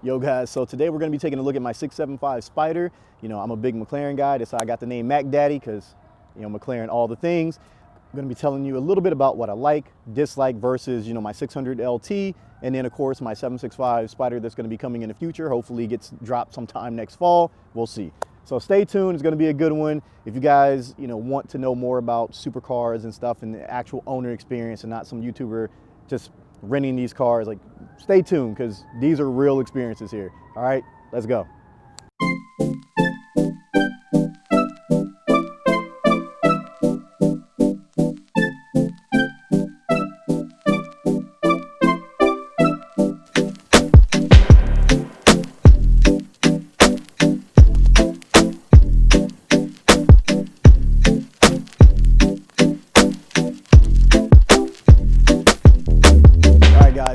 Yo guys, so today we're going to be taking a look at my 675 Spider. You know, I'm a big McLaren guy. That's how I got the name Mac Daddy, because, you know, McLaren all the things. I'm going to be telling you a little bit about what I like, dislike versus, you know, my 600 LT. And then of course my 765 Spider that's going to be coming in the future. Hopefully gets dropped sometime next fall. We'll see. So stay tuned. It's going to be a good one. If you guys, you know, want to know more about supercars and stuff and the actual owner experience and not some YouTuber just renting these cars, like, stay tuned, because these are real experiences here. All right, let's go.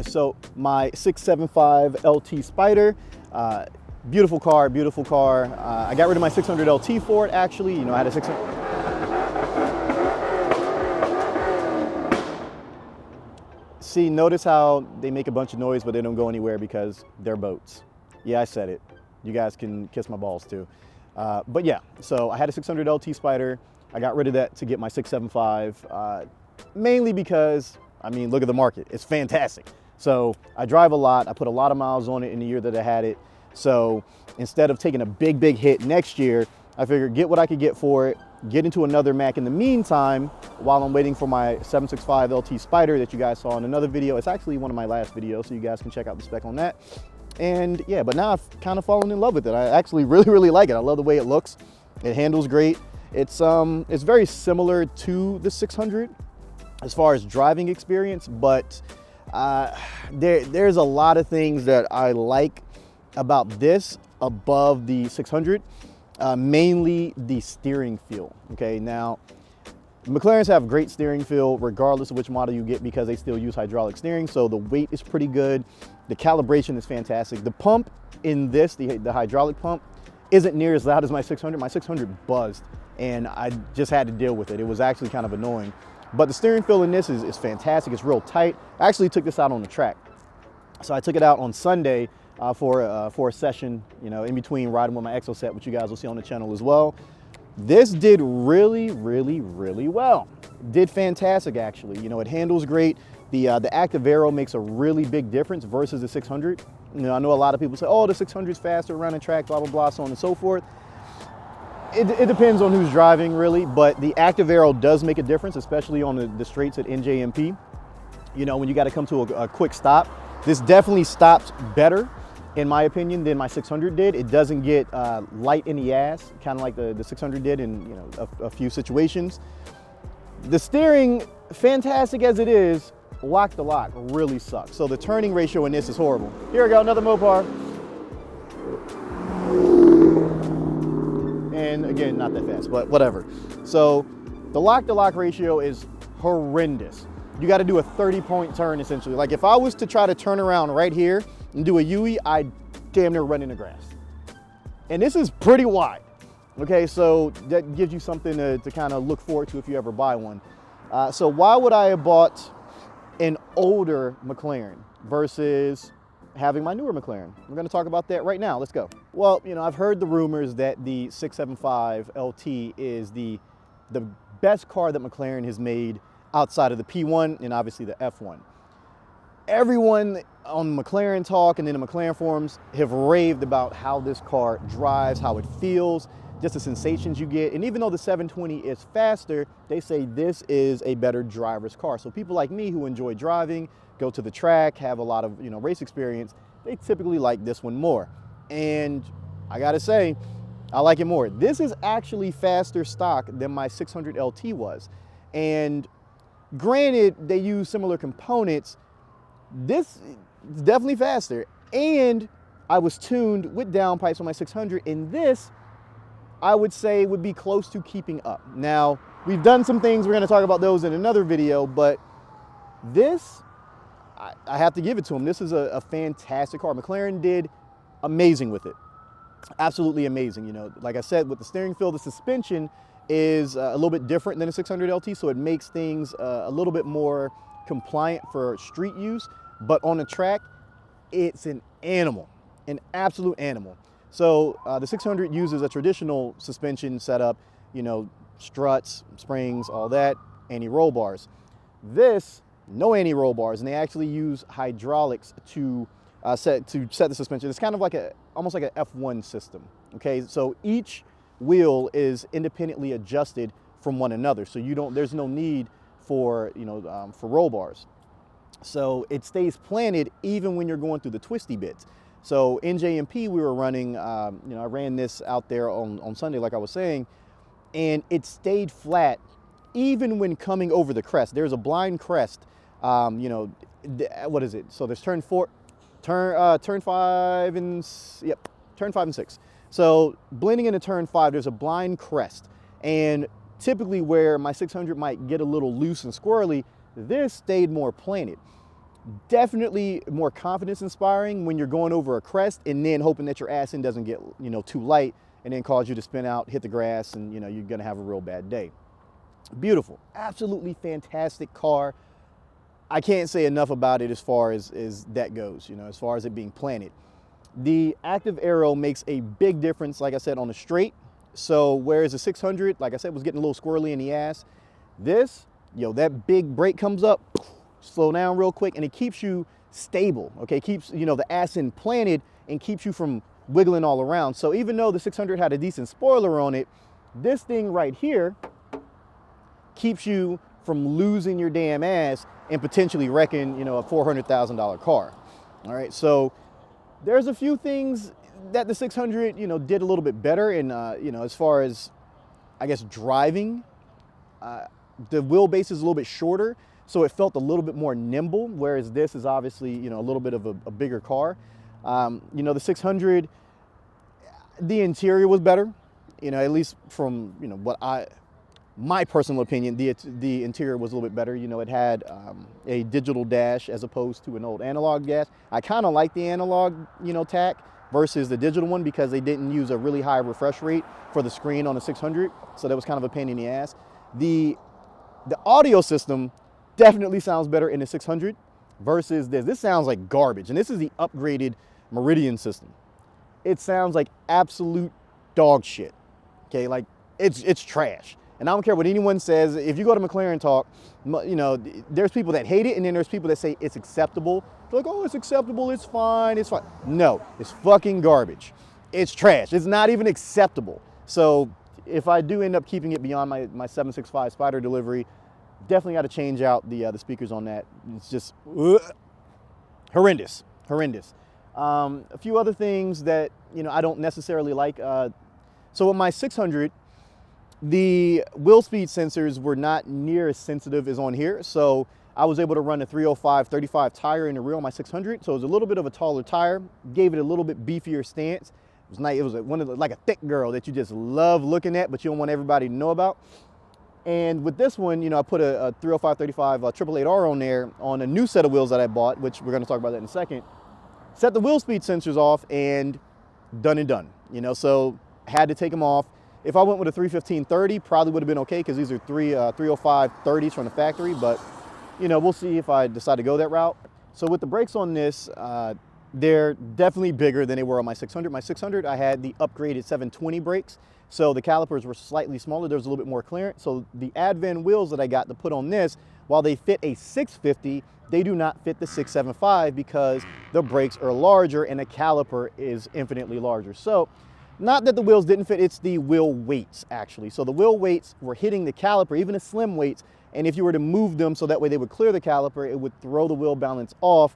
So my 675 LT Spider, beautiful car, beautiful car. I got rid of my 600 LT for it, actually. You know, I had a 600. See, notice how they make a bunch of noise, but they don't go anywhere because they're boats. Yeah, I said it. You guys can kiss my balls too. But yeah, so I had a 600 LT Spider. I got rid of that to get my 675, mainly because, I mean, look at the market. It's fantastic. So I drive a lot. I put a lot of miles on it in the year that I had it. So instead of taking a big hit next year, I figured get what I could get for it, get into another Mac in the meantime while I'm waiting for my 765 LT Spider that you guys saw in another video. It's actually one of my last videos, so you guys can check out the spec on that. And yeah, but now I've kind of fallen in love with it. I actually really like it. I love the way it looks. It handles great. It's very similar to the 600 as far as driving experience, but there's a lot of things that I like about this above the 600, mainly the steering feel. Okay, now McLarens have great steering feel regardless of which model you get, because they still use hydraulic steering, so the weight is pretty good. The calibration is fantastic. The pump in this, the hydraulic pump, isn't near as loud as my 600. My 600 buzzed, and I just had to deal with it. It was actually kind of annoying. But the steering feel in this is fantastic. It's real tight. I actually took this out on the track. So I took it out on Sunday for a session, you know, in between riding with my Exo set, which you guys will see on the channel as well. This did really well. Did fantastic, actually. You know, it handles great. The active aero makes a really big difference versus the 600. You know, I know a lot of people say, oh, the 600 is faster around the track, blah, blah, blah, so on and so forth. It depends on who's driving, really, but the active aero does make a difference, especially on the straights at NJMP. You know, when you got to come to a quick stop, this definitely stops better, in my opinion, than my 600 did. It doesn't get light in the ass, kind of like the 600 did in, you know, a few situations. The steering, fantastic as it is, lock to lock really sucks. So the turning ratio in this is horrible. Here we go, another Mopar. And again, not that fast, but whatever. So the lock to lock ratio is horrendous. You got to do a 30-point turn essentially. Like if I was to try to turn around right here and do a U-E, I'd damn near run in the grass. And this is pretty wide. Okay, so that gives you something to kind of look forward to if you ever buy one. So why would I have bought an older McLaren versus having my newer McLaren? We're going to talk about that right now. Let's go. Well, you know, I've heard the rumors that the 675 LT is the best car that McLaren has made outside of the P1 and obviously the F1. Everyone on McLaren Talk and in the McLaren forums have raved about how this car drives, how it feels, just the sensations you get. And even though the 720 is faster, they say this is a better driver's car. So people like me who enjoy driving, go to the track, have a lot of, you know, race experience, they typically like this one more. And I gotta say, I like it more. This is actually faster stock than my 600 LT was. And granted, they use similar components. This is definitely faster. And I was tuned with downpipes on my 600, and this, I would say, would be close to keeping up. Now, we've done some things, we're gonna talk about those in another video, but this, I have to give it to them. This is a fantastic car. McLaren did amazing with it. Absolutely amazing. You know, like I said, with the steering feel, the suspension is a little bit different than a 600 LT, so it makes things a little bit more compliant for street use. But on the track, it's an animal. an absolute animal. So the 600 uses a traditional suspension setup, you know, struts, springs, all that, anti-roll bars. This, no anti-roll bars, and they actually use hydraulics to set the suspension. It's kind of like almost like an F1 system. Okay, so each wheel is independently adjusted from one another, so there's no need for for roll bars. So it stays planted even when you're going through the twisty bits. So in JMP we were running, I ran this out there on Sunday, like I was saying, and it stayed flat even when coming over the crest. There's a blind crest, what is it? So there's turn 5 and 6. So blending into turn 5, there's a blind crest, and typically where my 600 might get a little loose and squirrely, this stayed more planted. Definitely more confidence inspiring when you're going over a crest and then hoping that your ass end doesn't get too light and then cause you to spin out, hit the grass, and you're gonna have a real bad day. Beautiful, absolutely fantastic car. I can't say enough about it as far as that goes, as far as it being planted. The active aero makes a big difference, like I said, on the straight. So whereas the 600, like I said, was getting a little squirrely in the ass, this, that big brake comes up, slow down real quick, and it keeps you stable, okay? Keeps, the ass end planted and keeps you from wiggling all around. So even though the 600 had a decent spoiler on it, this thing right here keeps you from losing your damn ass and potentially wrecking, a $400,000 car. All right, so there's a few things that the 600, did a little bit better in, as far as, I guess, driving. The wheelbase is a little bit shorter, so it felt a little bit more nimble, whereas this is obviously, a little bit of a bigger car. The 600, the interior was better, at least from, my personal opinion, the interior was a little bit better. It had a digital dash as opposed to an old analog dash. I kind of like the analog, tack versus the digital one because they didn't use a really high refresh rate for the screen on the 600, so that was kind of a pain in the ass. The audio system definitely sounds better in the 600 versus this. This sounds like garbage, and this is the upgraded Meridian system. It sounds like absolute dog shit. Okay, like it's trash. And I don't care what anyone says. If you go to McLaren Talk, there's people that hate it, and then there's people that say it's acceptable. They're like, oh, it's acceptable, it's fine, it's fine. No, it's fucking garbage. It's trash. It's not even acceptable. So if I do end up keeping it beyond my 765 Spider delivery, definitely got to change out the speakers on that. It's just horrendous. A few other things that I don't necessarily like. So with my 600, the wheel speed sensors were not near as sensitive as on here. So I was able to run a 305/35 tire in the rear on my 600. So it was a little bit of a taller tire, gave it a little bit beefier stance. It was nice. It was like a thick girl that you just love looking at, but you don't want everybody to know about. And with this one, I put a 305/35 888R on there on a new set of wheels that I bought, which we're going to talk about that in a second. Set the wheel speed sensors off and done. So I had to take them off. If I went with a 315/30, probably would have been okay because these are 305/30s from the factory, but we'll see if I decide to go that route. So with the brakes on this, they're definitely bigger than they were on my 600. My 600, I had the upgraded 720 brakes, so the calipers were slightly smaller. There was a little bit more clearance. So the Advent wheels that I got to put on this, while they fit a 650, they do not fit the 675 because the brakes are larger and the caliper is infinitely larger. So not that the wheels didn't fit, it's the wheel weights actually. So the wheel weights were hitting the caliper, even the slim weights, and if you were to move them so that way they would clear the caliper, it would throw the wheel balance off,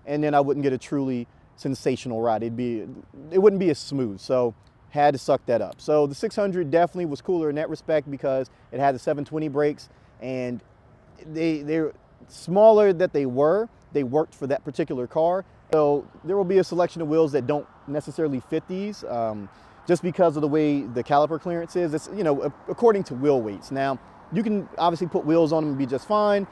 and then I wouldn't get a truly sensational ride. It wouldn't be as smooth, so had to suck that up. So the 600 definitely was cooler in that respect because it had the 720 brakes, and they're smaller that they worked for that particular car. So there will be a selection of wheels that don't necessarily fit these. Just because of the way the caliper clearance is. It's, according to wheel weights. Now, you can obviously put wheels on them and be just fine,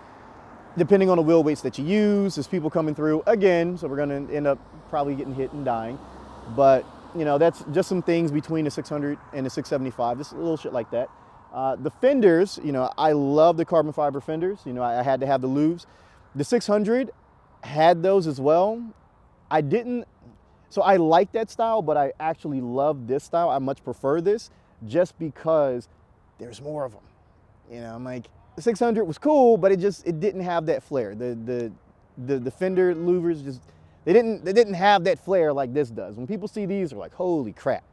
depending on the wheel weights that you use. There's people coming through again, so we're gonna end up probably getting hit and dying. But, that's just some things between the 600 and the 675, just a little shit like that. The fenders, I love the carbon fiber fenders. I had to have the lubes. The 600 had those as well. I didn't. So I like that style, but I actually love this style. I much prefer this just because there's more of them. You know, I'm like, the 600 was cool, but it didn't have that flair. The fender louvers just, they didn't have that flair like this does. When people see these, they're like, holy crap,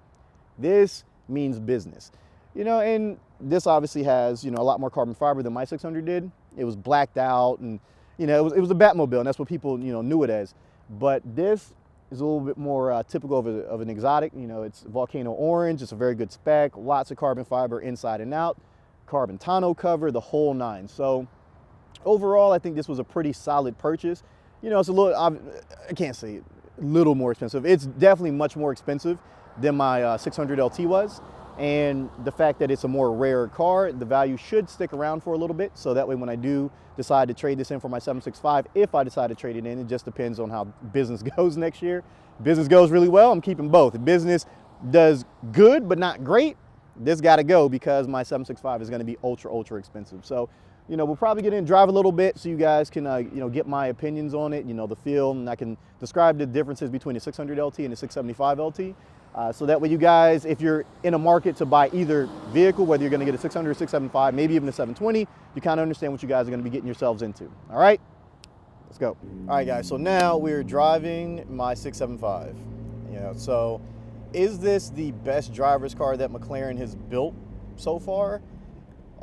this means business. You know, and this obviously has, you know, a lot more carbon fiber than my 600 did. It was blacked out, and, you know, it was a Batmobile, and that's what people, you know, knew it as. But this is a little bit more typical of an exotic. You know, it's volcano orange. It's a very good spec. Lots of carbon fiber inside and out. Carbon tonneau cover, the whole nine. So overall, I think this was a pretty solid purchase. You know, it's a little, I can't say a little more expensive. It's definitely much more expensive than my 600LT was. And the fact that it's a more rare car, the value should stick around for a little bit. So that way, when I do decide to trade this in for my 765, if I decide to trade it in, it just depends on how business goes next year. Business goes really well, I'm keeping both. If business does good, but not great, this got to go, because my 765 is going to be ultra expensive. So, you know, we'll probably get in and drive a little bit so you guys can, you know, get my opinions on it, you know, the feel, and I can describe the differences between the 600LT and the 675LT. So that way you guys, if you're in a market to buy either vehicle, whether you're going to get a 600 or 675, maybe even a 720, you kind of understand what you guys are going to be getting yourselves into. All right, let's go. All right, guys, so now we're driving my 675. You know, so is this the best driver's car that McLaren has built so far?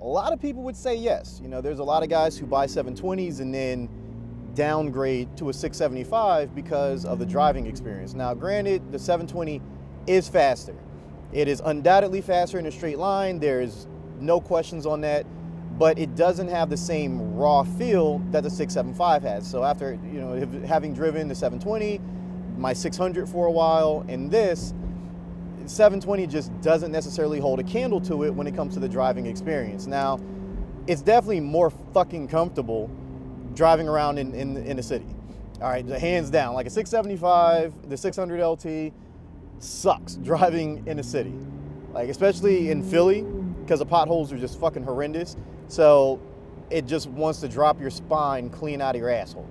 A lot of people would say yes. You know, there's a lot of guys who buy 720s and then downgrade to a 675 because of the driving experience. Now, granted, the 720 is faster. It is undoubtedly faster in a straight line. There's no questions on that, but it doesn't have the same raw feel that the 675 has. So after, you know, having driven the 720, my 600 for a while, and this 720 just doesn't necessarily hold a candle to it when it comes to the driving experience. Now, it's definitely more fucking comfortable driving around in the city. All right, hands down, like a 675, the 600LT, sucks driving in the city, like especially in Philly, because the potholes are just fucking horrendous. So it just wants to drop your spine clean out of your asshole.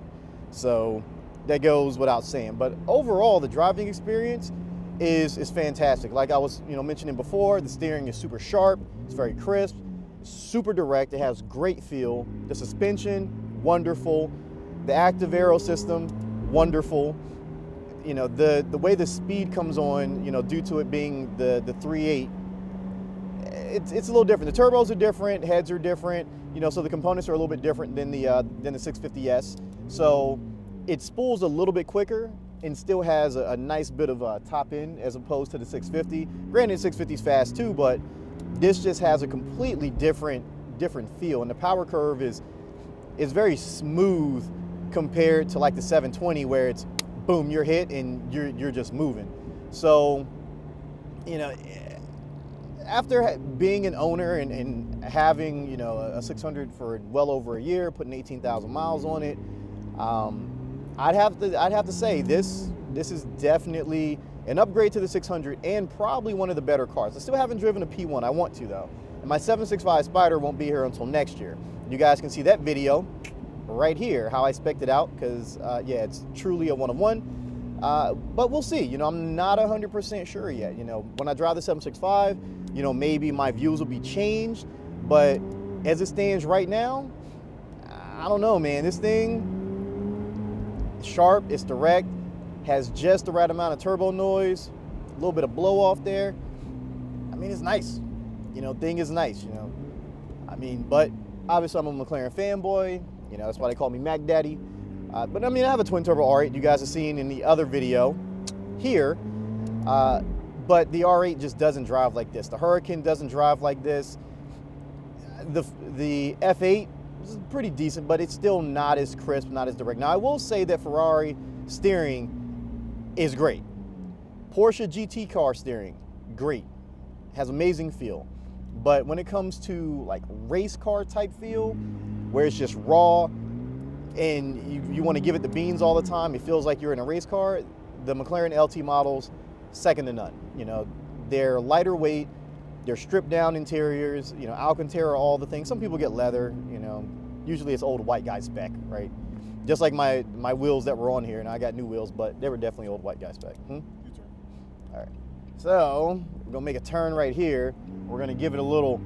So that goes without saying. But overall, the driving experience is fantastic. Like I was, you know, mentioning before, the steering is super sharp. It's very crisp, super direct. It has great feel. The suspension, wonderful. The active aero system, wonderful. You know, the way the speed comes on, you know, due to it being the 3.8, it's a little different. The turbos are different, heads are different, you know, so the components are a little bit different than the 650S. So it spools a little bit quicker and still has a nice bit of top end as opposed to the 650. Granted, 650 is fast too, but this just has a completely different feel, and the power curve is very smooth compared to like the 720, where it's boom, you're hit and you're just moving. So, you know, after being an owner and having, you know, a 600 for well over a year, putting 18,000 miles on it, I'd have to say this is definitely an upgrade to the 600 and probably one of the better cars. I still haven't driven a P1. I want to though. And my 765 Spider won't be here until next year. You guys can see that video right here, how I spec'd it out, because yeah, it's truly a one-of-one. But we'll see. You know, I'm not 100% sure yet. You know, when I drive the 765, you know, maybe my views will be changed. But as it stands right now, I don't know, man. This thing, sharp, it's direct, has just the right amount of turbo noise, a little bit of blow off there. I mean, it's nice. You know, thing is nice, you know. I mean, but obviously I'm a McLaren fanboy. You know, that's why they call me Mac Daddy. But I mean, I have a twin turbo R8 you guys have seen in the other video here. But the R8 just doesn't drive like this. The Hurricane doesn't drive like this. The F8 is pretty decent, but it's still not as crisp, not as direct. Now, I will say that Ferrari steering is great. Porsche GT car steering, great. Has amazing feel. But when it comes to like race car type feel, where it's just raw and you want to give it the beans all the time, it feels like you're in a race car, the McLaren LT models, second to none. You know, they're lighter weight, they're stripped down interiors, you know, Alcantara, all the things. Some people get leather, you know, usually it's old white guy spec, right? Just like my wheels that were on here, and I got new wheels, but they were definitely old white guy spec. So we're gonna make a turn right here. We're gonna give it a little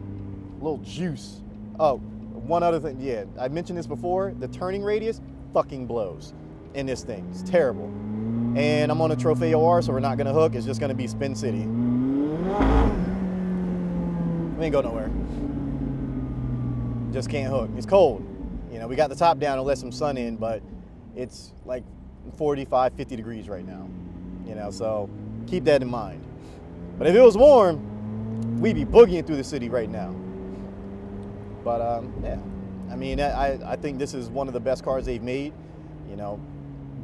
juice. Oh, one other thing, yeah, I mentioned this before, the turning radius fucking blows in this thing. It's terrible. And I'm on a Trophy OR, so we're not gonna hook. It's just gonna be Spin City. We ain't go nowhere. Just can't hook. It's cold. You know, we got the top down to let some sun in, but it's like 45, 50 degrees right now. You know, so keep that in mind. But if it was warm, we'd be boogieing through the city right now. But yeah, I mean, I think this is one of the best cars they've made, you know,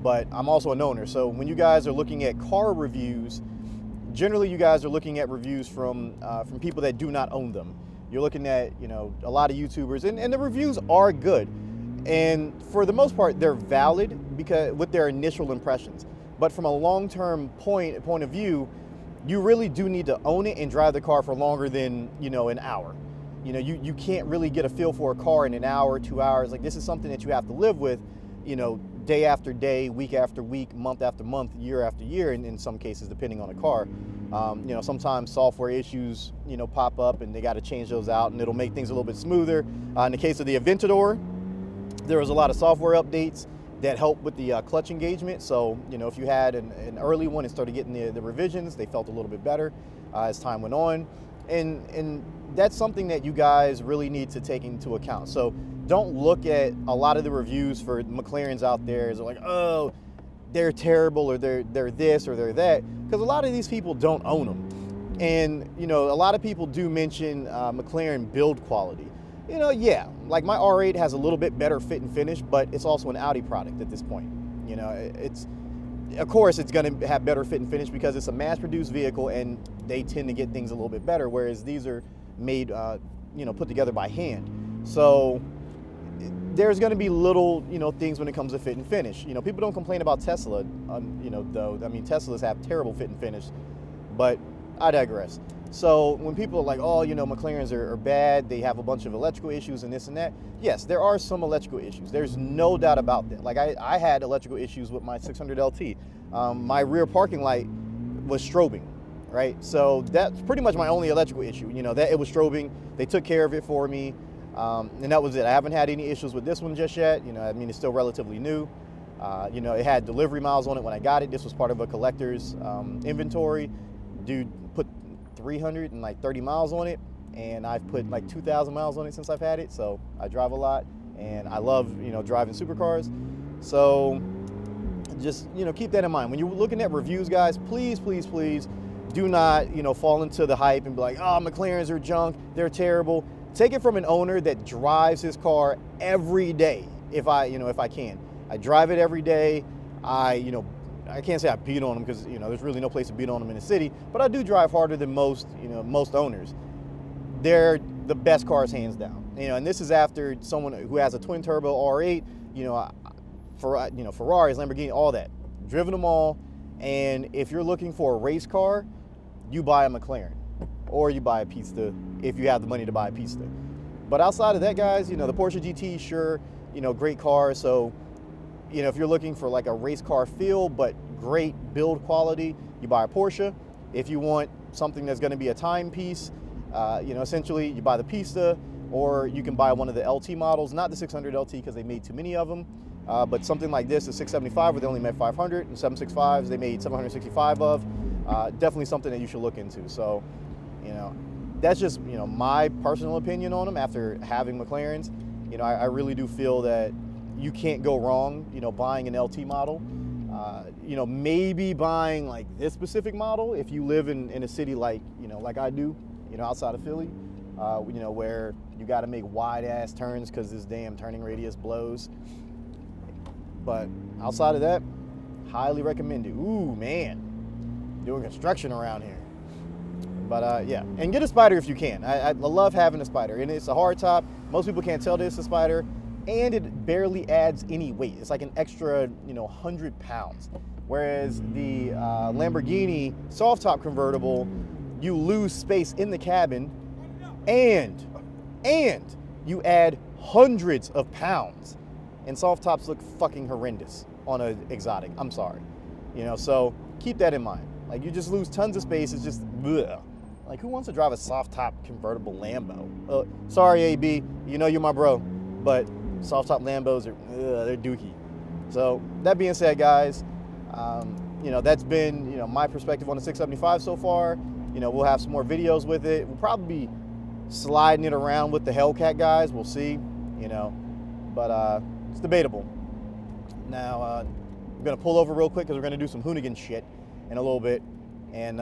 but I'm also an owner. So when you guys are looking at car reviews, generally you guys are looking at reviews from people that do not own them. You're looking at, you know, a lot of YouTubers, and the reviews are good. And for the most part, they're valid because with their initial impressions. But from a long-term point of view, you really do need to own it and drive the car for longer than, you know, an hour. You know, you can't really get a feel for a car in an hour, 2 hours. Like, this is something that you have to live with, you know, day after day, week after week, month after month, year after year, and in some cases, depending on the car. You know, sometimes software issues, you know, pop up and they got to change those out, and it'll make things a little bit smoother. In the case of the Aventador, there was a lot of software updates that helped with the clutch engagement. So, you know, if you had an early one and started getting the revisions, they felt a little bit better as time went on. And that's something that you guys really need to take into account. So don't look at a lot of the reviews for McLarens out there as like, oh, they're terrible, or they're this or they're that, because a lot of these people don't own them. And, you know, a lot of people do mention McLaren build quality. You know, yeah, like my R8 has a little bit better fit and finish, but it's also an Audi product at this point. You know, of course it's going to have better fit and finish because it's a mass-produced vehicle and they tend to get things a little bit better, whereas these are made, you know, put together by hand. So there's going to be little, you know, things when it comes to fit and finish. You know, people don't complain about Tesla, you know, though. I mean, Teslas have terrible fit and finish, but I digress. So when people are like, oh, you know, McLarens are bad, they have a bunch of electrical issues and this and that. Yes, there are some electrical issues. There's no doubt about that. Like I had electrical issues with my 600LT. My rear parking light was strobing, right? So that's pretty much my only electrical issue. You know, that it was strobing. They took care of it for me. And that was it. I haven't had any issues with this one just yet. You know, I mean, it's still relatively new. You know, it had delivery miles on it when I got it. This was part of a collector's inventory. Dude put 330 miles on it, and I've put like 2,000 miles on it since I've had it. So I drive a lot, and I love, you know, driving supercars. So just, you know, keep that in mind when you're looking at reviews, guys. Please, please, please do not, you know, fall into the hype and be like, oh, McLarens are junk, they're terrible. Take it from an owner that drives his car every day. If I can, I drive it every day. I can't say I beat on them because, you know, there's really no place to beat on them in the city, but I do drive harder than most owners. They're the best cars hands down. You know, and this is after someone who has a twin turbo R8, you know, Ferraris, Lamborghini, all that. Driven them all. And if you're looking for a race car, you buy a McLaren or you buy a Pista if you have the money to buy a Pista. But outside of that, guys, you know, the Porsche GT, sure, you know, great car. So, you know, if you're looking for like a race car feel, but great build quality, you buy a Porsche. If you want something that's going to be a timepiece, you know, essentially you buy the Pista, or you can buy one of the LT models, not the 600LT because they made too many of them, but something like this, the 675, where they only made 500, and 765s they made 765 of. Definitely something that you should look into. So, you know, that's just, you know, my personal opinion on them after having McLarens. You know, I really do feel that you can't go wrong, you know, buying an LT model. You know, maybe buying like this specific model if you live in a city like, you know, like I do, you know, outside of Philly, you know, where you got to make wide ass turns because this damn turning radius blows. But outside of that, highly recommend it. Ooh, man, doing construction around here. But yeah, and get a Spider if you can. I love having a Spider, and it's a hard top. Most people can't tell that it's a Spider, and it barely adds any weight. It's like an extra, you know, 100 pounds. Whereas the Lamborghini soft top convertible, you lose space in the cabin, and you add hundreds of pounds. And soft tops look fucking horrendous on an exotic. I'm sorry, you know. So keep that in mind. Like, you just lose tons of space. It's just, bleh. Like, who wants to drive a soft top convertible Lambo? Sorry, AB, you know you're my bro, but soft top Lambos are, they're dookie. So that being said, guys, you know, that's been, you know, my perspective on the 675 so far. You know, we'll have some more videos with it. We'll probably be sliding it around with the Hellcat guys. We'll see, you know, but it's debatable. Now, I'm gonna pull over real quick because we're gonna do some hoonigan shit in a little bit, and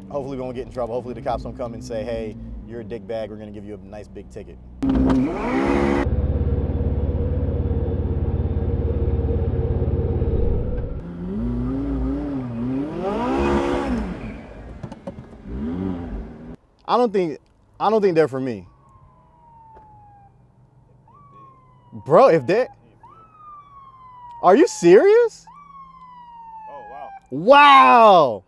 hopefully we won't get in trouble. Hopefully the cops don't come and say, hey, you're a dick bag, we're gonna give you a nice big ticket. I don't think they're for me. Bro, if they, are you serious? Oh, wow. Wow.